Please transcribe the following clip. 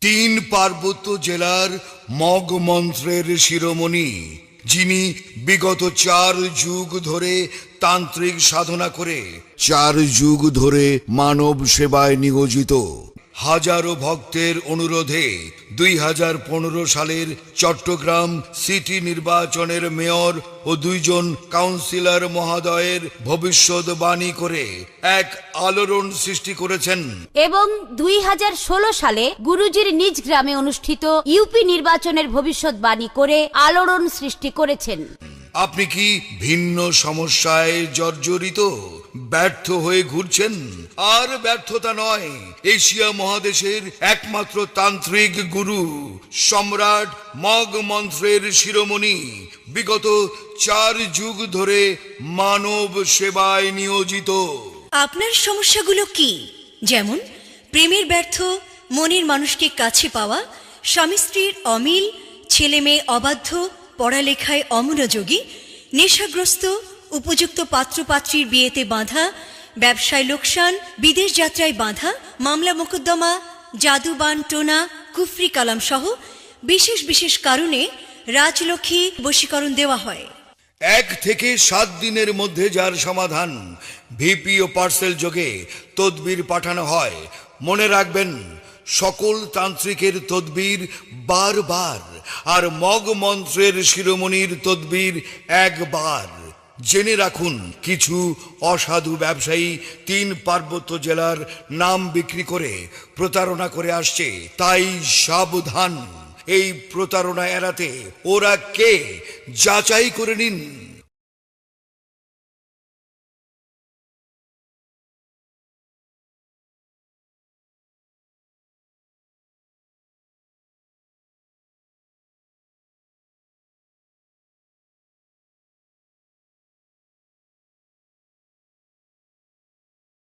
তিন পার্বত্য জেলার মগ মন্ত্রের শিরোমণি, যিনি বিগত 4 যুগ ধরে তান্ত্রিক সাধনা করে 4 যুগ ধরে মানব সেবায় নিয়োজিত। হাজারো ভক্তের অনুরোধে 2015 সালের চট্টগ্রাম সিটি নির্বাচনের মেয়র ও 2 জন কাউন্সিলর মহোদয়ের ভবিষ্যৎবাণী করে এক আলোড়ন সৃষ্টি করেছেন এবং 2016 সালে গুরুজির নিজ গ্রামে অনুষ্ঠিত ইউপি নির্বাচনের ভবিষ্যৎবাণী করে আলোড়ন সৃষ্টি করেছেন। আপনি কি ভিন্ন সমস্যায় জর্জরিত, ব্যর্থ হয়ে ঘুরছেন? আর ব্যর্থতা নয়, এশিয়া মহাদেশের একমাত্র তান্ত্রিক গুরু সম্রাট মগ মন্ত্রের শিরোমণি বিগত 4 যুগ ধরে মানব সেবায় নিয়োজিত। আপনার সমস্যাগুলো কি? যেমন প্রেমের ব্যর্থ, মনের মানুষকে কাছে পাওয়া, স্বামী স্ত্রীর অমিল, ছেলে মেয়ে অবাধ্য, পড়ালেখায় অমনোযোগী, নেশাগ্রস্ত, উপযুক্ত পাত্রপাত্রীর বিয়েতে বাঁধা, ব্যবসায় লোকসান, বিদেশ যাত্রায় বাঁধা, মামলা মোকদ্দমা, জাদুবান টোনা, কুফরি কালাম সহ বিশেষ বিশেষ কারণে রাজলক্ষ্মী বশীকরণ দেওয়া হয়। 1 থেকে 7 দিনের মধ্যে যার সমাধান ভিপি ও পার্সেল যোগে তদবির পাঠানো হয়। মনে রাখবেন, সকল তান্ত্রিকের তদবির বারবার, আর মগ মন্ত্রের শিরোমণির তদবির একবার। জেনে রাখুন, কিছু অসাধু ব্যবসায়ী 3 পার্বত্য জেলার নাম বিক্রি করে প্রতারণা করে আসছে। তাই সাবধান, এই প্রতারণা এড়াতে ওরা কে যাচাই করে নিন।